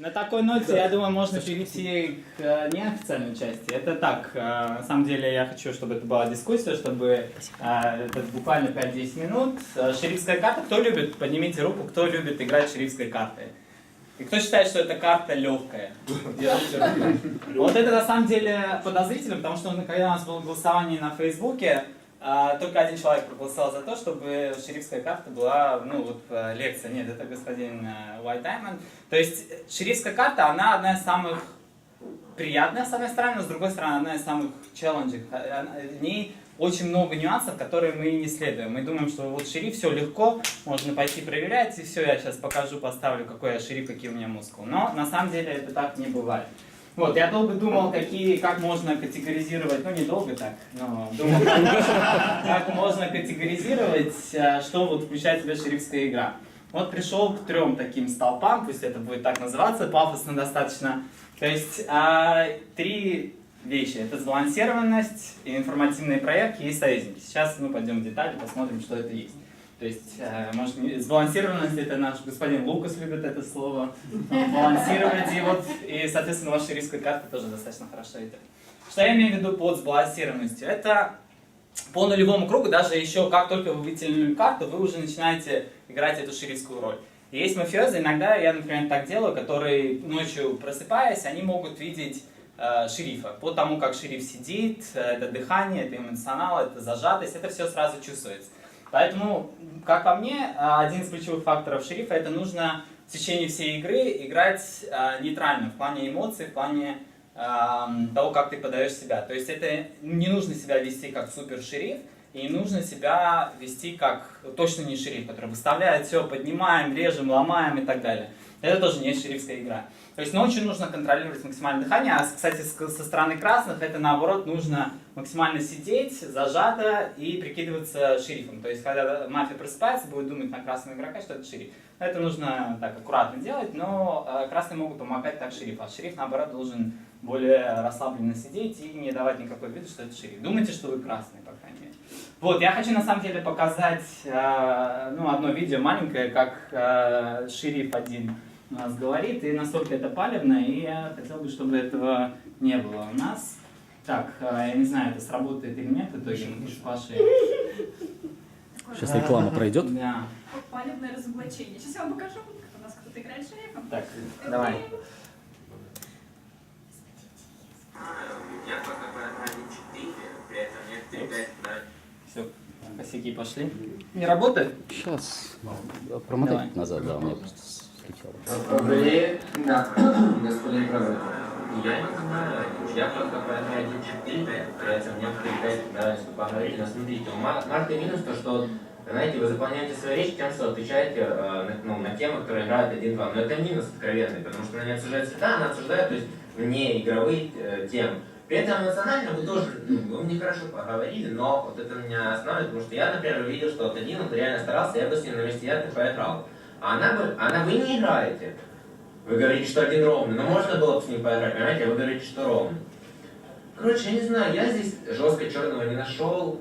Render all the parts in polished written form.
На такой ноте, я думаю, можно перейти к неофициальной части. Это так, на самом деле я хочу, чтобы это была дискуссия, чтобы это буквально 5-10 минут. Шерифская карта, кто любит, поднимите руку, кто любит играть шерифской картой. И кто считает, что эта карта легкая? Держите руку. Вот это на самом деле подозрительно, потому что когда у нас было голосование на Фейсбуке, только один человек проголосовал за то, чтобы шерифская карта была, ну вот лекция. Нет, это господин White Diamond. То есть шерифская карта, она одна из самых приятных, с одной стороны, но с другой стороны, одна из самых челленджих. В ней очень много нюансов, которые мы не исследуем. Мы думаем, что вот шериф, все легко, можно пойти проверять, и все, я сейчас покажу, поставлю, какой я шериф, какие у меня мускулы. Но на самом деле это так не бывает. Вот, я долго думал, как можно категоризировать, ну не долго так, но думал, как можно категоризировать, что вот включает в себя шерифская игра. Вот пришел к 3 таким столпам, пусть это будет так называться, пафосно достаточно. То есть 3 вещи. Это сбалансированность, информативные проверки и союзники. Сейчас мы пойдем в детали, посмотрим, что это есть. То есть, может, сбалансированность, это наш господин Лукас любит это слово, балансировать, и, соответственно, ваша шерифская карта тоже достаточно хорошо идет. Что я имею в виду под сбалансированностью? Это по нулевому кругу, даже еще как только вы вытянули карту, вы уже начинаете играть эту шерифскую роль. И есть мафиозы, иногда я, например, так делаю, которые ночью просыпаясь, они могут видеть шерифа. По тому, как шериф сидит, это дыхание, это эмоционал, это зажатость, это все сразу чувствуется. Поэтому, как по мне, один из ключевых факторов шерифа, это нужно в течение всей игры играть нейтрально, в плане эмоций, в плане того, как ты подаешь себя. То есть это не нужно себя вести как супер-шериф, и не нужно себя вести как точно не шериф, который выставляет все, поднимаем, режем, ломаем и так далее. Это тоже не шерифская игра. То есть ночью нужно контролировать максимальное дыхание, а, кстати, со стороны красных это наоборот нужно максимально сидеть, зажато и прикидываться шерифом. То есть когда мафия просыпается, будет думать на красного игрока, что это шериф. Это нужно так аккуратно делать, но красные могут помогать так шерифу, а шериф наоборот должен более расслабленно сидеть и не давать никакой виду, что это шериф. Думайте, что вы красный, по крайней мере. Вот, я хочу на самом деле показать одно видео маленькое, как шериф один у нас говорит, и насколько это палевно, и я хотел бы, чтобы этого не было у нас. Так, я не знаю, это сработает или нет, в итоге мы с Пашей... Сейчас реклама пройдет. Да. Палевное разоблачение. Сейчас я вам покажу, как у нас кто-то играет шерифом. Так, давай. Все, косяки пошли. Не работает? Сейчас промотать Давай. назад, да, у меня просто слетело. Господин Прозор. Я не знаю, я просто по 1.4, при этом мне нравится поговорить, но смотрите, у Марка минус то, что, знаете, вы заполняете свою речь тем, что отвечаете на темы, которые играют 1-2, но это минус откровенный, потому что она не обсуждает цвета, она обсуждает, то есть, вне игровые темы. При этом эмоционально вы тоже, вы мне хорошо поговорили, но вот это меня останавливает, потому что я, например, увидел, что вот один, он реально старался, я бы с ним на месте Ярко поиграл. А вы не играете. Вы говорите, что один ровный, но можно было бы с ним поиграть, понимаете, а вы говорите, что ровный. Короче, я не знаю, я здесь жестко черного не нашел.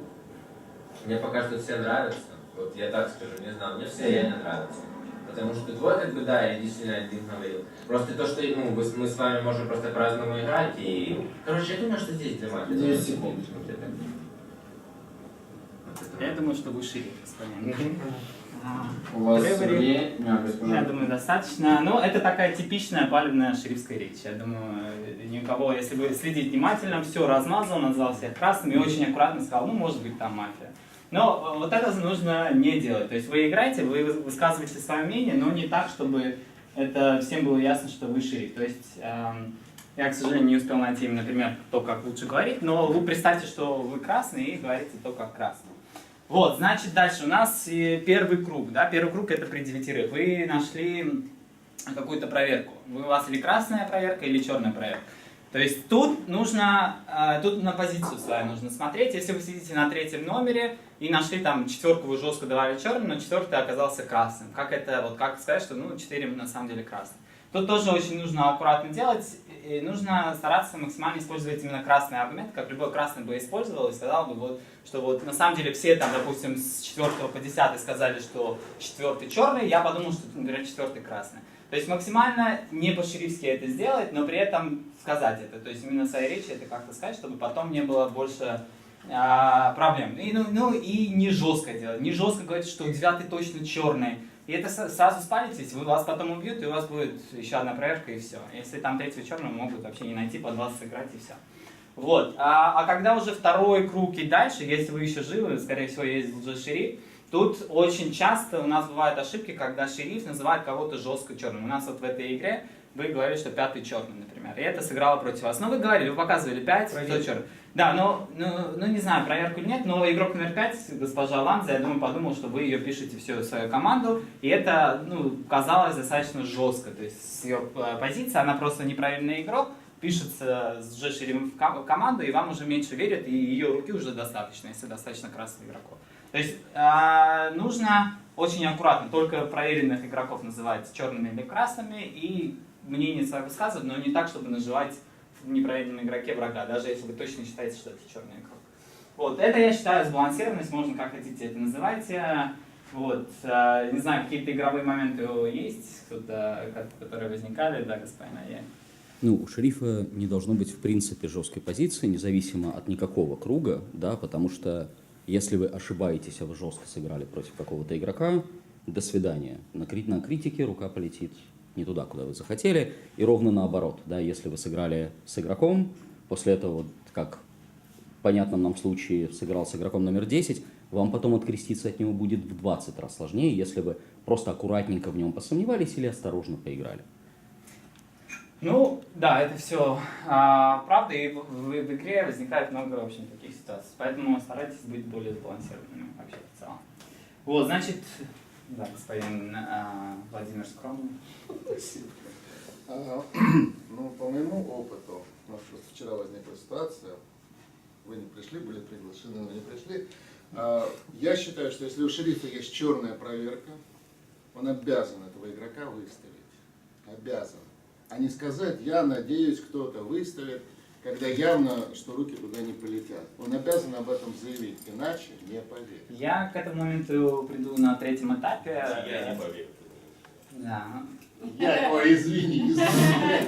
Мне пока что все нравятся. Вот я так скажу, не знаю, мне все реально нравятся. Потому что твой, как бы, да, я действительно один говорил. Просто то, что мы с вами можем просто по-разному играть, и... Короче, я думаю, что здесь для мафии. 10 секунд. Я думаю, что вы шериф, господин. У вас Тревори. время, госпожа. Я думаю, достаточно. Ну, это такая типичная палевная шерифская речь. Я думаю, ни у кого, если вы следите внимательно, все размазал, назвал всех красным и очень аккуратно сказал, ну, может быть, там мафия. Но вот это нужно не делать. То есть вы играете, вы высказываете свое мнение, но не так, чтобы это всем было ясно, что вы шериф. То есть я, к сожалению, не успел найти, например, то, как лучше говорить, но вы представьте, что вы красный и говорите то, как красный. Вот, значит, дальше у нас первый круг. Да? Первый круг это при 9. Вы нашли какую-то проверку. У вас или красная проверка, или черная проверка. То есть тут нужно, тут на позицию свою нужно смотреть. Если вы сидите на 3-м номере и нашли там 4, вы жестко давали черным, но 4 оказался красным. Как это, вот как сказать, что 4 на самом деле красный. Тут тоже очень нужно аккуратно делать. И нужно стараться максимально использовать именно красный аргумент, как любой красный бы использовал и сказал бы, что вот на самом деле все там, допустим, с 4 по 10 сказали, что 4 черный, я подумал, что, например, 4 красный. То есть максимально не по-шерифски это сделать, но при этом сказать это. То есть именно в своей речи это как-то сказать, чтобы потом не было больше проблем. И не жестко делать. Не жестко говорить, что 9 точно черный. И это сразу спалитесь, вы вас потом убьют, и у вас будет еще одна проверка, и все. Если там 3-го черного могут вообще не найти, под вас сыграть, и все. Вот. А когда уже второй круг и дальше, если вы еще живы, скорее всего, есть уже шериф, тут очень часто у нас бывают ошибки, когда шериф называет кого-то жестко черным. У нас вот в этой игре вы говорили, что 5-й черный, например, и это сыграло против вас. Но вы говорили, вы показывали 5, кто черный. Да, ну не знаю, проверку или нет, но игрок номер 5, госпожа Ланза, я думаю, подумал, что вы ее пишете всю свою команду, и это, казалось достаточно жестко. То есть с ее позиции, она просто неправильный игрок, пишется с уже шерифом в команду, и вам уже меньше верят, и ее руки уже достаточно, если достаточно красных игроков. То есть нужно очень аккуратно, только проверенных игроков называть черными или красными, и мнение свое высказывать, но не так, чтобы наживать в неправильном игроке врага, даже если вы точно считаете, что это черный игрок. Вот, это я считаю сбалансированность, можно как хотите это называйте. Вот, не знаю, какие-то игровые моменты есть, которые возникали, да, господин Ая? Ну, у шерифа не должно быть в принципе жесткой позиции, независимо от никакого круга, да, потому что если вы ошибаетесь, а вы жестко сыграли против какого-то игрока, до свидания. На критике рука полетит не туда, куда вы захотели, и ровно наоборот, да, если вы сыграли с игроком, после этого, вот, как в понятном нам случае сыграл с игроком номер 10, вам потом откреститься от него будет в 20 раз сложнее, если вы просто аккуратненько в нем посомневались или осторожно поиграли. Ну, да, это все правда, и в игре возникает много, в общем, таких ситуаций, поэтому старайтесь быть более сбалансированными вообще в целом. Вот, значит, да, господин Владимир Скромный. Спасибо. Ну, по моему опыту, у нас просто вчера возникла ситуация, вы не пришли, были приглашены, но не пришли. Я считаю, что если у шерифа есть черная проверка, он обязан этого игрока выставить. Обязан. А не сказать, я надеюсь, кто-то выставит, когда явно, что руки туда не полетят. Он обязан об этом заявить, иначе не поверит. Я к этому моменту приду на 3-м этапе. Я не поверю. Да. Ой, извини.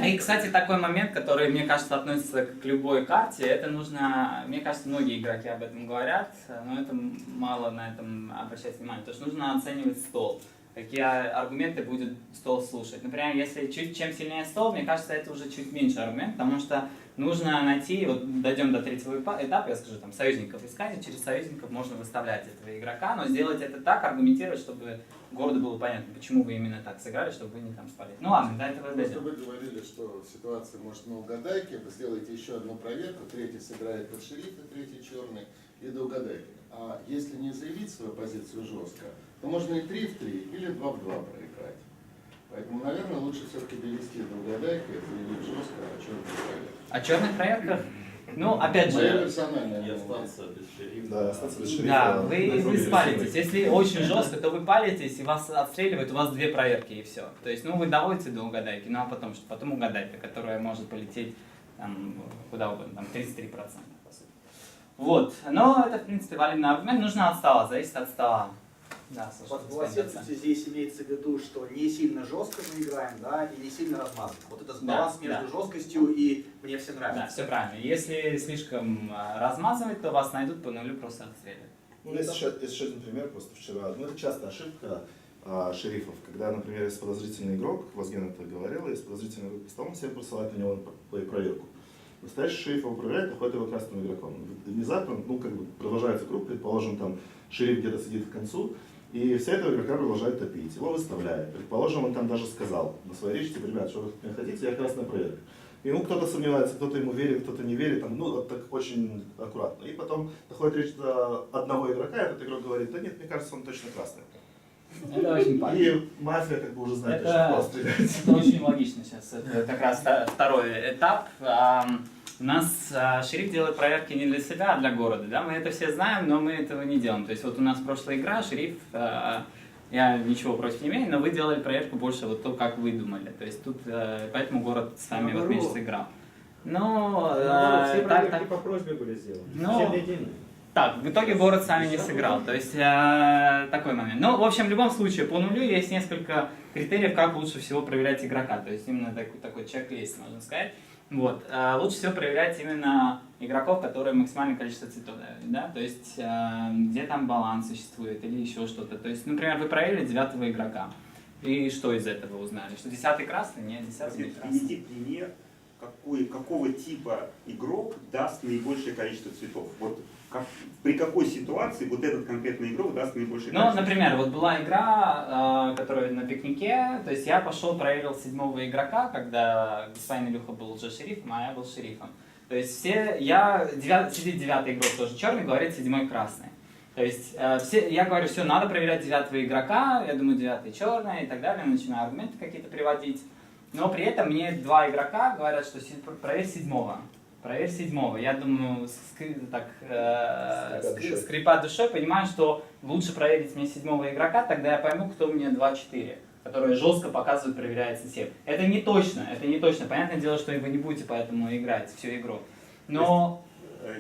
И, кстати, такой момент, который, мне кажется, относится к любой карте, это нужно, мне кажется, многие игроки об этом говорят, но это мало на этом обращать внимание, потому что нужно оценивать стол. Какие аргументы будет стол слушать. Например, если чем сильнее стол, мне кажется, это уже чуть меньше аргумент, потому что нужно найти, вот дойдем до 3-го этапа, я скажу, там, союзников искать, и через союзников можно выставлять этого игрока, но сделать это так, аргументировать, чтобы городу было понятно, почему вы именно так сыграли, чтобы вы не там спалили. Ну ладно, до этого Просто дойдем. вы говорили, что ситуация может на угадайке, вы сделаете еще одну проверку, 3-й сыграет под шерифа, 3-й черный, и до угадайки. А если не заявить свою позицию жестко, то можно и 3 в 3 или 2 в 2 проиграть. Поэтому, наверное, лучше все-таки довести до угадайки, заявить жестко о черной проверке. О черных проверках? Ну, опять Моя же, персональная. И остаться без шерифа. Да, остаться без шерифа. да, вы прогрессивный. спалитесь. Если очень жестко, то вы палитесь, и вас отстреливают, у вас 2 проверки, и все. То есть, вы доводите до угадайки, ну а потом угадайка, которая может полететь там, куда угодно, там 33%, по сути. Вот, но это, в принципе, валидный аргумент, нужно от стола, зависит от стола. Да, слушай, Согласитесь, здесь имеется в виду, что не сильно жестко мы играем, да, и не сильно размазываем. Вот это баланс между жесткостью и мне все нравится. Да, все правильно. Если слишком размазывать, то вас найдут по нулю, просто отстреливают. Ну, есть еще один пример, просто вчера. Ну, это часто ошибка шерифов, когда, например, есть подозрительный игрок, Вазген это говорил, есть подозрительный игрок по столу, он всем присылает на него проверку. Настоящий шериф его проверяет, находит его красным игроком. Внезапно, продолжается круг, предположим, там шериф где-то сидит к концу, и вся этого игрока продолжает топить, его выставляет. Предположим, он там даже сказал на своей речи, типа, ребят, что вы от меня хотите, я красная проверка. И кто-то сомневается, кто-то ему верит, кто-то не верит, там, вот так очень аккуратно. И потом доходит речь до одного игрока, и этот игрок говорит, да нет, мне кажется, он точно красный. Это очень правильно. И мафия уже знает, что стрелять. Это очень логично сейчас. Это как раз второй этап. У нас шериф делает проверки не для себя, а для города. Да? Мы это все знаем, но мы этого не делаем. То есть вот у нас прошлая игра, шериф, я ничего против не имею, но вы делали проверку больше вот то, как вы думали. То есть тут поэтому город с вами вот меньше сыграл. Но все проверки по просьбе были сделаны. Ну, Все едины. Так, в итоге город с вами не сыграл. То есть такой момент. Ну, в общем, в любом случае, по нулю есть несколько критериев, как лучше всего проверять игрока. То есть именно такой чек-лист, можно сказать. Вот. Лучше всего проверять именно игроков, которые максимальное количество цветов дают, да? То есть где там баланс существует или еще что-то. То есть, например, вы проверили 9-го игрока. И что из этого узнали? Что 10-й красный? Нет, 10-й не красный. Приведи пример, какого типа игрок даст наибольшее количество цветов. Вот при какой ситуации вот этот конкретный игрок даст наибольшее количество? Ну, например, вот была игра, которая на пикнике, то есть я пошел, проверил 7-го игрока, когда господин Илюха был уже шерифом, а я был шерифом. То есть сидит 9-й игрок тоже черный, говорит 7-й красный. То есть я говорю, все, надо проверять 9-го игрока, я думаю, 9-й черный и так далее, начинаю аргументы какие-то приводить. Но при этом мне 2 игрока говорят, что проверь 7-го. Проверь 7-го. Я думаю, скрипя душой, понимаю, что лучше проверить мне 7-го игрока, тогда я пойму, кто у меня 2-4, которые жестко показывают, проверяется 7. Это не точно. Понятное дело, что вы не будете поэтому играть всю игру. Но...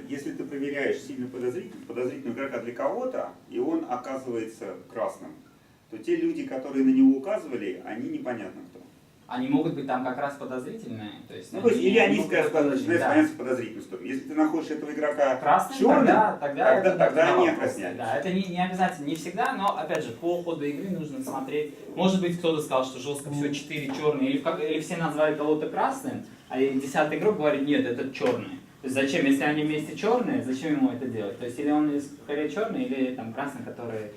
Если ты проверяешь сильно подозрительного игрока для кого-то, и он оказывается красным, то те люди, которые на него указывали, они непонятно кто. Они могут быть там как раз подозрительные. То есть, или они начинают да. становиться подозрительной стороной. Если ты находишь этого игрока красным, черным, тогда они окрасняют. Да, это не обязательно, не всегда, но опять же, по ходу игры нужно смотреть. Может быть, кто-то сказал, что жестко все 4 черные, или все назвали кого-то красным, а 10-й игрок говорит, нет, это черный. То есть зачем, если они вместе черные, зачем ему это делать? То есть или он скорее черный, или там красный, который...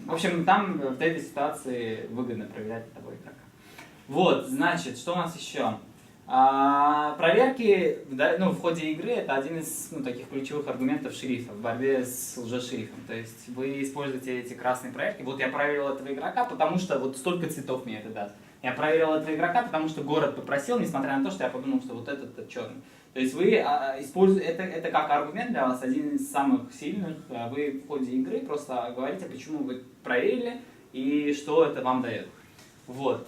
В общем, там в этой ситуации выгодно проверять того игрока. Вот, значит, что у нас еще? Проверки в ходе игры это один из таких ключевых аргументов шерифа в борьбе с лжешерифом. То есть вы используете эти красные проверки. Вот я проверил этого игрока, потому что вот столько цветов мне это даст. Я проверил этого игрока, потому что город попросил, несмотря на то, что я подумал, что вот этот черный. То есть вы используете это как аргумент для вас, один из самых сильных. Вы в ходе игры просто говорите, почему вы проверили и что это вам дает. Вот.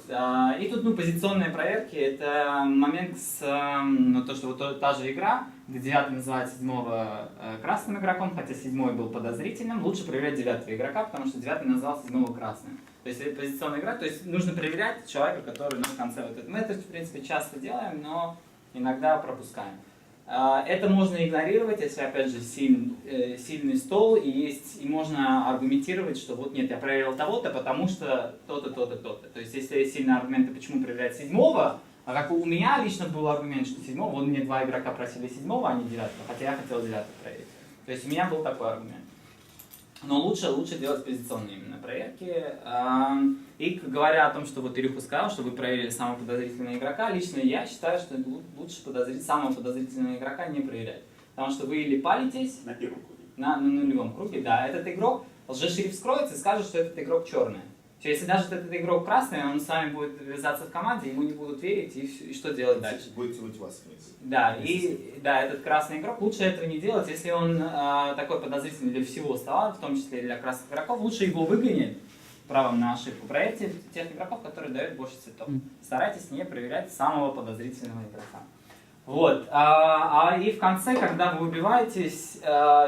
И тут позиционные проверки, это момент то, что вот та же игра, где 9-й называет 7-го красным игроком, хотя 7-й был подозрительным, лучше проверять 9-го игрока, потому что 9-й назвал 7-го красным. То есть это позиционная игра, то есть нужно проверять человека, который в конце вот это. Мы это, в принципе, часто делаем, но иногда пропускаем. Это можно игнорировать, если, опять же, сильный стол, и можно аргументировать, что вот нет, я проверил того-то, потому что то-то, то-то, то-то. То есть, если есть сильные аргументы, почему проверять 7-го, а как у меня лично был аргумент, что 7-го, вот мне 2 игрока просили 7-го, а не 9-го, хотя я хотел 9-го проверить. То есть, у меня был такой аргумент. Но лучше делать позиционные именно проверки. И говоря о том, что вот Илюха сказал, что вы проверили самого подозрительного игрока, лично я считаю, что лучше самого подозрительного игрока не проверять. Потому что вы или палитесь На первом круге. на нулевом круге, да, этот игрок, лжешериф скроется и скажет, что этот игрок черный. Если даже этот игрок красный, он с вами будет вязаться в команде, ему не будут верить, и что делать дальше? Будет тянуть вас вниз. Да, этот красный игрок, лучше этого не делать, если он такой подозрительный для всего стола, в том числе и для красных игроков, лучше его выгонять правом на ошибку. Проверьте тех игроков, которые дают больше цветов. Старайтесь не проверять самого подозрительного игрока. Вот. И в конце, когда вы убиваетесь,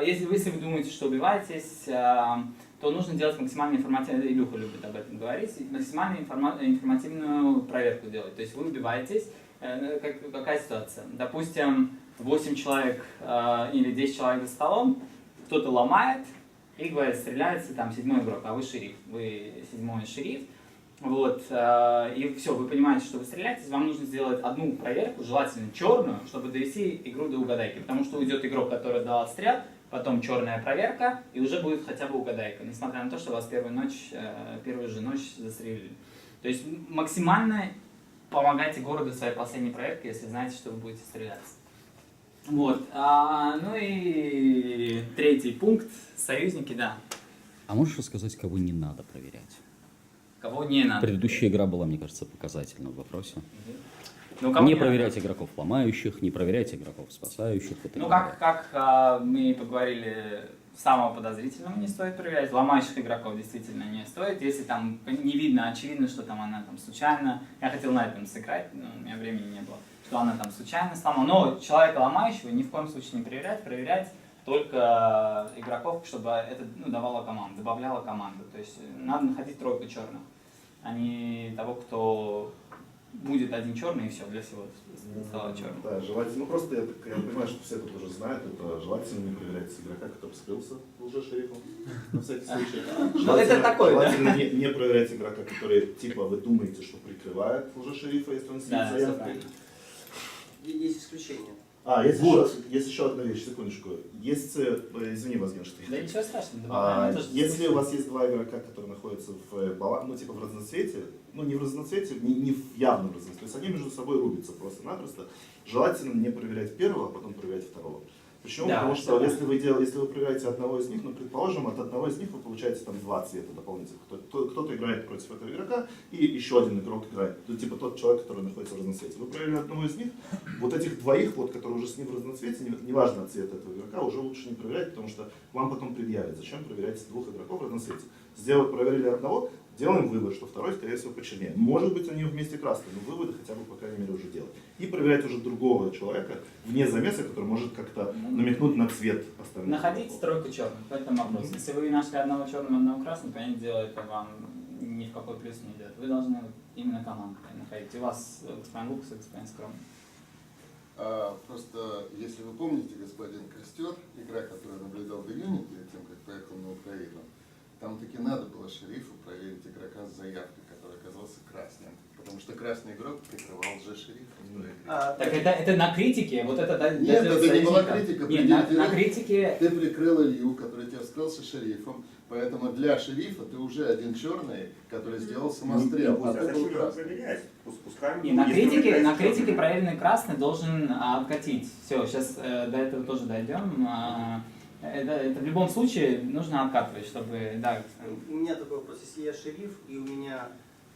если вы думаете, что убиваетесь, то нужно делать максимально информативную, Илюха любит об этом говорить, максимально информативную проверку делать. То есть вы убиваетесь, какая ситуация? Допустим, 8 человек или 10 человек за столом, кто-то ломает и говорит, стреляется там 7-й игрок, а вы шериф, вы 7-й шериф. Вот, и все, вы понимаете, что вы стреляетесь, вам нужно сделать одну проверку, желательно черную, чтобы довести игру до угадайки, потому что уйдет игрок, который дал отстрел, потом черная проверка, и уже будет хотя бы угадайка, несмотря на то, что вас первую же ночь застрелили. То есть максимально помогайте городу в своей последней проверке, если знаете, что вы будете стреляться. Вот, ну и третий пункт, союзники, да. А можешь рассказать, кого не надо проверять? Кого не надо? Предыдущая игра была, мне кажется, показательна в вопросе. Ну, кого не не проверять надо? игроков ломающих, не проверять игроков спасающих. Ну, как мы поговорили, самого подозрительного не стоит проверять, ломающих игроков действительно не стоит. Если там не видно, очевидно, что там она там случайно, я хотел на этом сыграть, но у меня времени не было, что она там случайно сломала. Но человека ломающего ни в коем случае не проверять, только игроков, чтобы это давало команду, добавляло команду. То есть надо находить тройку черных, а не того, кто будет один черный и все, для всего стало черным. Да, желательно, просто я понимаю, что все тут уже знают, это желательно не проверять игрока, который скрылся лже-шерифом, на всякий случай. Ну это такое, да? Желательно не проверять игрока, который, типа, вы думаете, что прикрывает лже-шерифа, если он сидит Да, за всё явкой. правильно. Есть исключения. Есть еще одна вещь, секундочку. Извини, Вазген, что Да я... ничего страшного, добавляем, это же Если дискуссия. у вас есть два игрока, которые находятся в разноцвете, не в разноцвете, не в явном разноцвете, то есть они между собой рубятся просто-напросто, желательно не проверять первого, а потом проверять второго. Почему? Да, Потому что согласен. если вы проверяете одного из них, предположим, от одного из них вы получаете там два цвета дополнительных. Кто-то играет против этого игрока, и еще один игрок играет. Типа тот человек, который находится в разноцвете. Вы проверили одного из них, вот этих двоих, которые уже с ним в разноцвете, неважно цвет этого игрока, уже лучше не проверять, потому что вам потом предъявят. Зачем проверять двух игроков в разноцвете? Проверили одного, делаем вывод, что второй, скорее всего, почернее. Может быть, они вместе красные, но выводы хотя бы, по крайней мере, уже делать. И проверять уже другого человека вне замеса, который может как-то намекнуть на цвет остальных. Находите тройку черных, в этом вопрос. Если вы нашли одного черного, одного красного, понятное дело, это вам ни в какой плюс не идет. Вы должны именно команду находить. У вас господин Лукас и господин Скромный. Просто, если вы помните, господин Костер, игра, которую наблюдал в июне, перед тем, как поехал на Украину, там таки надо было шерифу проверить игрока с заявкой, который оказался красным. Потому что красный игрок прикрывал лже-шерифа в той игре. Так это на критике, вот это даже Нет, это не была союзника. критика. Нет, на критике... Ты прикрыл Илью, который тебя вскрылся шерифом, поэтому для шерифа ты уже один черный, который сделал самострел. А ты был Зачем красный. проверять? Пускай. Не, на критике проверенный красный должен откатить. Все, сейчас до этого тоже дойдем. Это в любом случае нужно откатывать, чтобы... Да, У меня такой вопрос. Если я шериф, и у меня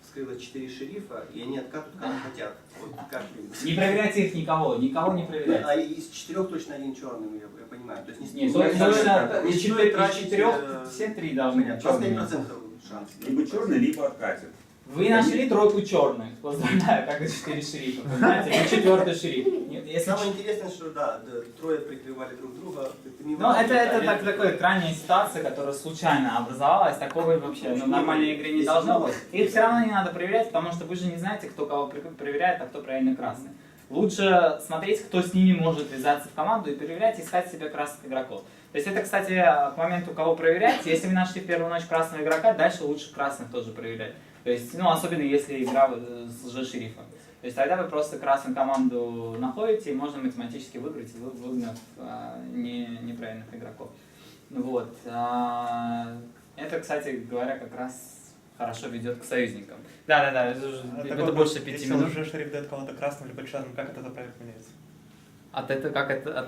вскрылось 4 шерифа, и они откатывают, когда хотят. Вот каждый. не проверяйте их никого не проверяйте. А из 4 точно один черный, я понимаю. То есть Нет, стоит из стоит тратить, 4 все 3 должны быть черными. 25% шанс. Либо черный, либо откатит. Вы нашли тройку черных. Поздравляю, как и 4 шерифа. Понимаете, вы 4-й шериф. Нет, если Самое интересное, что да, трое прикрывали друг друга. Ну, это такая крайняя ситуация, которая случайно образовалась. Такого вообще в нормальной игре не должно быть. И все равно не надо проверять, потому что вы же не знаете, кто кого проверяет, а кто правильно красный. Лучше смотреть, кто с ними может ввязаться в команду и проверять, искать себе красных игроков. То есть это, кстати, к моменту, кого проверять. Если вы нашли в первую ночь красного игрока, дальше лучше красных тоже проверять. То есть, особенно если игра с лже-шерифом. То есть тогда вы просто красную команду находите, и можно математически выиграть, выгнав неправильных игроков. Вот. Это, кстати говоря, как раз хорошо ведет к союзникам. Да, это больше 5 если минут. Если уже шериф дает кого-то красным либо черным, как это проверка меняется? От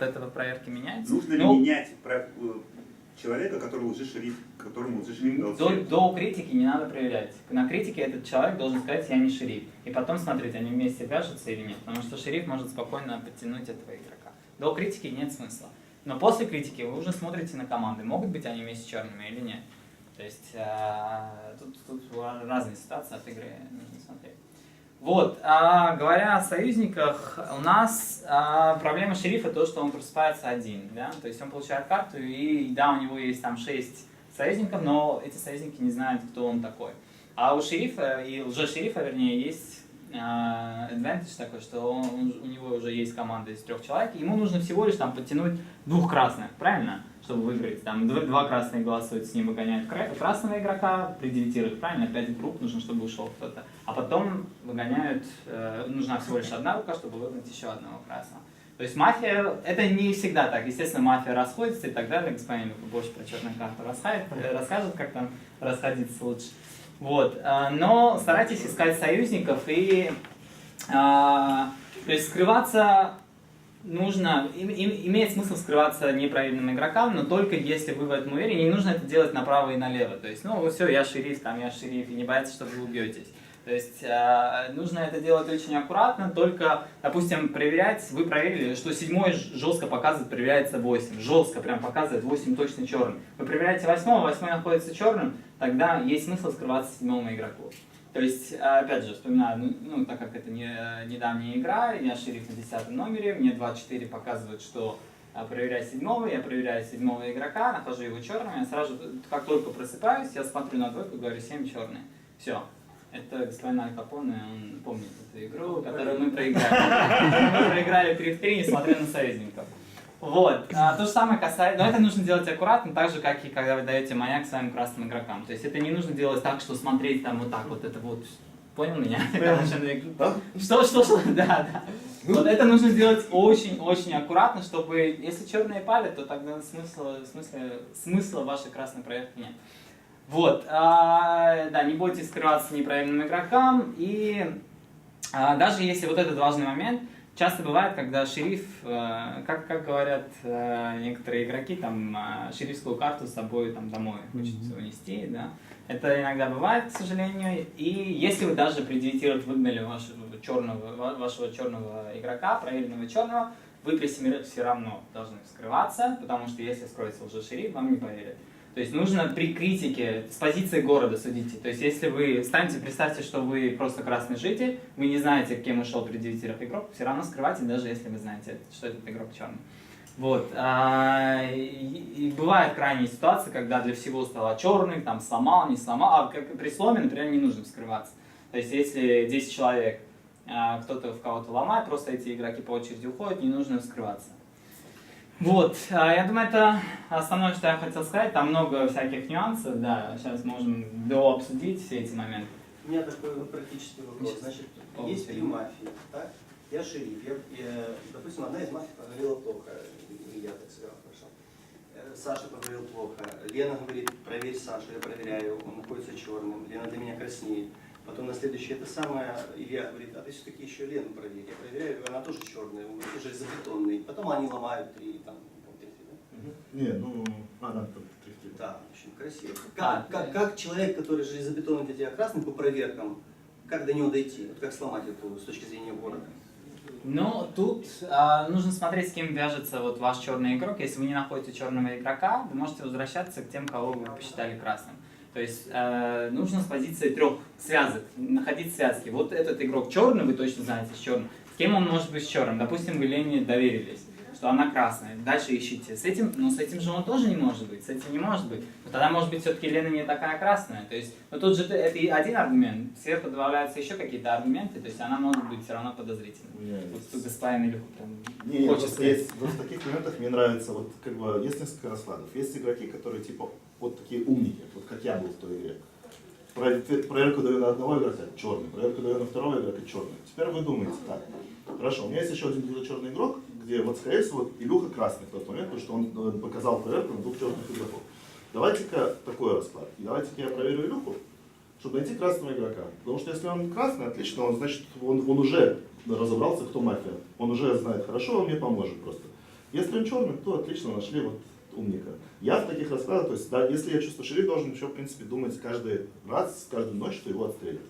этого проверки меняется? Нужно ли менять человека, которому лже-шериф дал цвет? До критики не надо проверять. На критике этот человек должен сказать, я не шериф. И потом смотреть, они вместе вяжутся или нет. Потому что шериф может спокойно подтянуть этого игрока. До критики нет смысла. Но после критики вы уже смотрите на команды. Могут быть они вместе черными или нет. То есть тут разные ситуации от игры нужно смотреть. Вот, говоря о союзниках, у нас проблема шерифа то, что он просыпается один, да? То есть он получает карту, и да, у него есть там 6 союзников, но эти союзники не знают, кто он такой. А у шерифа, и лже-шерифа, вернее, есть advantage такой, что у него уже есть команда из 3 человек, ему нужно всего лишь там подтянуть 2 красных, правильно? Чтобы выиграть. Там 2 красные голосуют, с ним выгоняют красного игрока, при 9, правильно? 5 групп нужно, чтобы ушел кто-то. А потом выгоняют, нужна всего лишь 1 рука, чтобы выгнать еще одного красного. То есть мафия, это не всегда так. Естественно, мафия расходится и так далее. Господин больше про черную карту расскажет, как там расходиться лучше. Вот. Но старайтесь искать союзников и то есть скрываться нужно, имеет смысл скрываться неправильным игрокам, но только если вы в этом уверены, не нужно это делать направо и налево. То есть, все, я шериф, и не бояться, что вы убьетесь. То есть, нужно это делать очень аккуратно, только, допустим, проверять, вы проверили, что 7 жестко показывает, проверяется 8, жестко прям показывает 8 точно черным. Вы проверяете 8 находится черным, тогда есть смысл скрываться 7 игроку. То есть, опять же, вспоминаю, так как это недавняя игра, я шериф на 10 номере, мне 24 показывают, что проверять 7-го, я проверяю 7-го игрока, нахожу его черным, я сразу, как только просыпаюсь, я смотрю на двойку, говорю 7 черный. Все. Это господин Аль Капоне, он помнит эту игру, которую мы проиграли. Мы проиграли 3-3, несмотря на союзников. Вот. То же самое касается... Но это нужно делать аккуратно, так же, как и когда вы даете маяк своим красным игрокам. То есть это не нужно делать так, что смотреть там вот так вот, это вот... Понял меня? Что? Да. Вот это нужно делать очень-очень аккуратно, чтобы... Если черные палят, то тогда смысла вашей красной проверки нет. Вот. Да, не бойтесь скрываться неправильным игрокам. И даже если вот этот важный момент, часто бывает, когда шериф, как говорят некоторые игроки, там шерифскую карту с собой там, домой хочет унести, да. Это иногда бывает, к сожалению. И если вы даже при 9 выгнали вашего черного игрока, проверенного черного, вы при 7 все равно должны скрываться, потому что если скроется лжешериф, вам не поверят. То есть нужно при критике с позиции города судите. То есть если вы представьте, что вы просто красный житель, вы не знаете, кем ушел при 9 игрок, все равно скрывайте, даже если вы знаете, что этот игрок черный. Вот. И бывают крайние ситуации, когда для всего стало черный, там сломал, не сломал. А при сломе, например, не нужно скрываться. То есть если 10 человек, кто-то в кого-то ломает, просто эти игроки по очереди уходят, не нужно скрываться. Вот, я думаю, это основное, что я хотел сказать. Там много всяких нюансов, да, сейчас можем дообсудить все эти моменты. У меня такой практический вопрос. Значит, есть 3 мафии, так? Я шериф. Допустим, одна из мафий поговорила плохо, или я так сыграл хорошо. Саша поговорил плохо. Лена говорит, проверь Сашу, я проверяю, он находится черным. Лена для меня краснеет. Потом на следующее это самое, Илья говорит, а ты все-таки еще Лену проверь. Я проверяю, она тоже черная, он тоже железобетонный. Потом они ломают 3, там, 3, да? Не, ну, она там 3. Да, очень красиво. Как человек, который железобетонный для тебя красный по проверкам, как до него дойти? Вот как сломать эту с точки зрения города? Ну, тут нужно смотреть, с кем вяжется вот ваш черный игрок. Если вы не находите черного игрока, вы можете возвращаться к тем, кого вы посчитали красным. То есть нужно с позиции 3 связок находить связки. Вот этот игрок черный, вы точно знаете, с черным. С кем он может быть с черным? Допустим, вы Лене доверились, что она красная. Дальше ищите. С этим же он тоже не может быть. С этим не может быть. Но тогда, может быть, все-таки Лена не такая красная. То есть, но тут же это один аргумент. Сверху добавляются еще какие-то аргументы. То есть она может быть все равно подозрительной. Вот тут господин Илюха прям хочет есть. Вот в таких моментах мне нравится, вот как бы есть несколько раскладов. Есть игроки, которые типа вот такие умники, вот как я был в той игре. Проверку даю на одного игрока черный, проверку даю на второго игрока черный. Теперь вы думаете, так, хорошо, у меня есть еще один черный игрок, где вот скорее всего вот Илюха красный в тот момент, потому что он показал проверку на 2 черных игроков. Давайте-ка такой расклад. Давайте-ка я проверю Илюху, чтобы найти красного игрока. Потому что если он красный, отлично, он значит, он уже разобрался, кто мафия. Он уже знает хорошо, он мне поможет просто. Если он черный, то отлично, нашли вот умника. Я в таких раскладах, то есть, да, если я чувствую шериф, должен еще, в принципе, думать каждый раз, каждую ночь, что его отстрелят.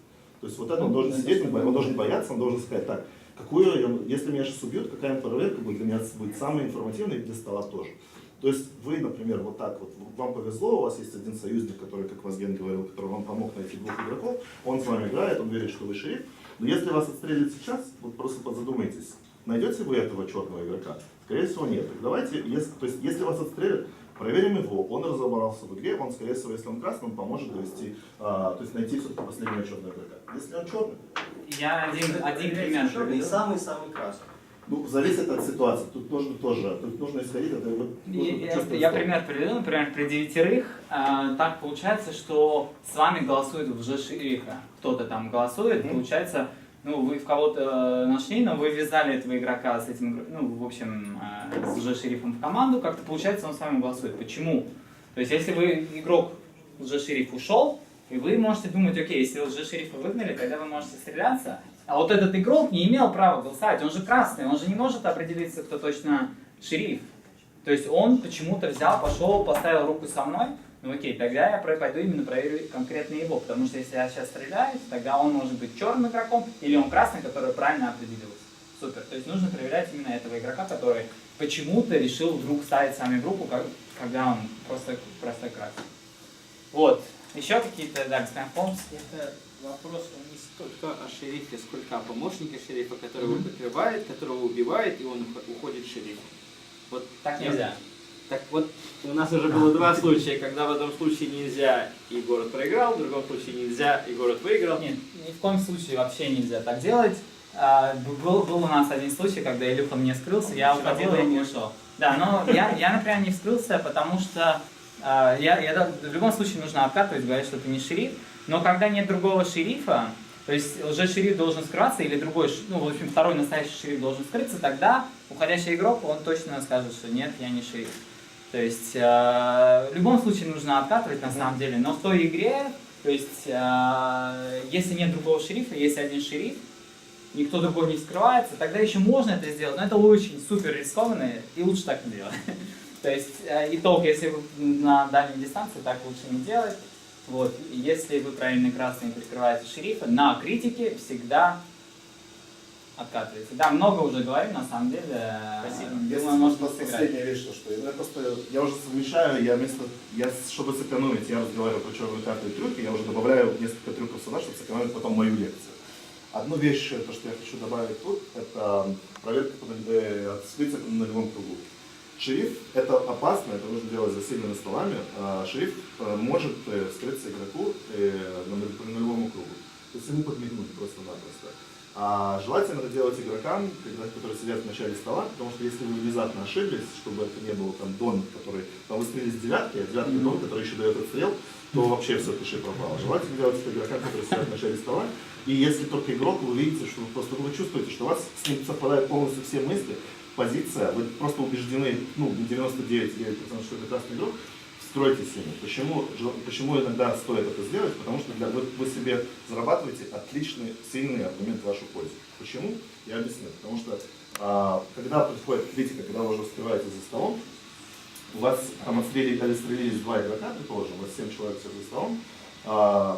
То есть вот это он должен сидеть, он должен бояться, он должен сказать, так, если меня сейчас убьют, какая проверка будет для меня будет самая информативная и для стола тоже. То есть вы, например, вот так вот, вам повезло, у вас есть один союзник, который, как Вазген говорил, который вам помог найти 2 игроков, он с вами играет, он верит, что вы шериф, но если вас отстрелят сейчас, вот просто задумайтесь, найдете вы этого черного игрока? Скорее всего нет. Так давайте, если вас отстрелят, проверим его, он разобрался в игре, он, скорее всего, если он красный, он поможет довести, то есть найти все-таки последнего черного игрока. Если он черный... Я один пример приведу. Самый-самый красный. Ну, зависит от ситуации, тут нужно исходить от этого. Я пример приведу, например, при 9 так получается, что с вами голосует лжешерифа. Кто-то там голосует, получается, ну, вы в кого-то нашли, но вы ввязали этого игрока с этим, ну, в общем, с лжешерифом в команду, как-то получается, он с вами голосует. Почему? То есть, если вы игрок лжешериф ушел, и вы можете думать, окей, если лжешерифа выгнали, тогда вы можете стреляться. А вот этот игрок не имел права голосовать, он же красный, он же не может определиться, кто точно шериф. То есть он почему-то взял, пошел, поставил руку со мной, ну окей, тогда я пойду именно проверю конкретно его, потому что если я сейчас стреляю, тогда он может быть черным игроком, или он красный, который правильно определился. Супер. То есть нужно проверять именно этого игрока, который почему-то решил вдруг ставить с вами в группу, когда он просто красный. Вот. Еще какие-то, да, господин Холмс? Это вопрос не столько о шерифе, сколько о помощнике шерифа, которого прикрывает, которого убивает, и он уходит шерифом. Вот Так нельзя. Так вот, у нас уже было два случая, когда в одном случае нельзя и город проиграл, в другом случае нельзя и город выиграл. Нет, ни в коем случае вообще нельзя так делать. Был у нас один случай, когда Илюха мне скрылся, я уходил и не ушел. Да, но я, например, не вскрылся, потому что в любом случае нужно откатывать, говорить, что ты не шериф. Но когда нет другого шерифа, то есть лже-шериф должен скрываться, или другой, ну, в общем, второй настоящий шериф должен скрыться, тогда уходящий игрок, он точно скажет, что нет, я не шериф. То есть в любом случае нужно откатывать на самом деле, но в той игре, то есть если нет другого шерифа, есть один шериф, никто другой не скрывается, тогда еще можно это сделать, но это очень супер рискованно, и лучше так не делать. То есть итог, если вы на дальней дистанции, так лучше не делать. Вот. Если вы правильно красный прикрываете шерифа, на критике всегда откатывается. Да, много уже говорим, на самом деле. Спасибо. Думаю, можно сыграть. Последняя вещь, что я уже совмещаю, чтобы сэкономить, я разговариваю про черную карту и трюки, я уже добавляю несколько трюков сюда, чтобы сэкономить потом мою лекцию. Одну вещь, то, что я хочу добавить тут, это проверка скрыться на нулевом кругу. Шериф — это опасно, это нужно делать за сильными столами. Шериф может скрыться игроку по нулевому кругу. То есть ему подмигнуть просто-напросто. Желательно это делать игрокам, которые сидят в начале стола, потому что если вы внезапно ошиблись, чтобы это не было там дон, который там выстрелили с девятки, а девятка дон, который еще дает отстрел, то вообще все пиши пропало. Желательно делать это игрокам, которые сидят в начале стола. И если только игрок, вы видите, что вы чувствуете, что у вас с ним совпадают полностью все мысли, позиция, вы просто убеждены, 99,9%, что это красный игрок, стройтесь с ними. Почему иногда стоит это сделать? Потому что вы себе зарабатываете отличный, сильный аргумент в вашу пользу. Почему? Я объясню. Потому что когда происходит критика, когда вы уже скрываетесь за столом, у вас там отстрелились два игрока, предположим, у вас 7 человек за столом,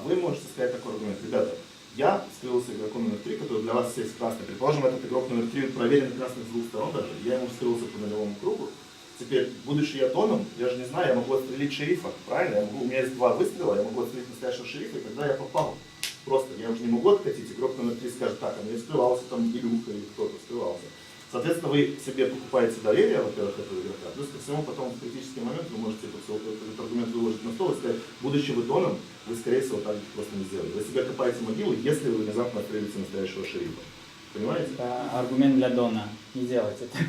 вы можете сказать такой аргумент: ребята, я скрылся игроком номер 3, который для вас есть красный. Предположим, этот игрок номер 3 проверен красный с двух сторон даже. Я ему скрылся по нулевому кругу. Теперь, будучи я доном, я же не знаю, я могу отстрелить шерифа, правильно? У меня есть 2 выстрела, я могу отстрелить настоящего шерифа, и тогда я попал. Просто, я уже не могу откатить, игрок номер 3 скажет: так, а мне скрывался там Илюха или кто-то скрывался. Соответственно, вы себе покупаете доверие, во-первых, этого игрока, плюс ко всему потом в критический момент вы можете этот аргумент выложить на стол и сказать: будучи вы доном, вы, скорее всего, так просто не сделали. Вы себе копаете могилу, если вы внезапно отстрелите настоящего шерифа. Понимаете? Это аргумент для дона. Не делайте так.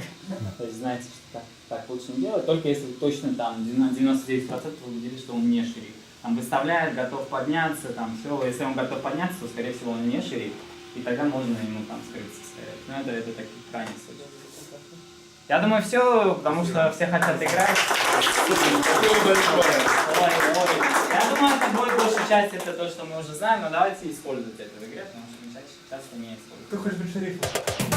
То есть знаете, что так лучше не делать, только если вы точно там 99% вы убедились, что он не шериф. Там выставляет, готов подняться, там все. Если он готов подняться, то, скорее всего, он не шериф. И тогда можно ему там скрыться, сказать. Ну, это такие крайние случаи. Я думаю, все, потому что все хотят играть. Спасибо большое. Я думаю, это будет большая часть, это то, что мы уже знаем, но давайте использовать это в игре, потому что мы часто не используем. Кто хочет быть шерифом?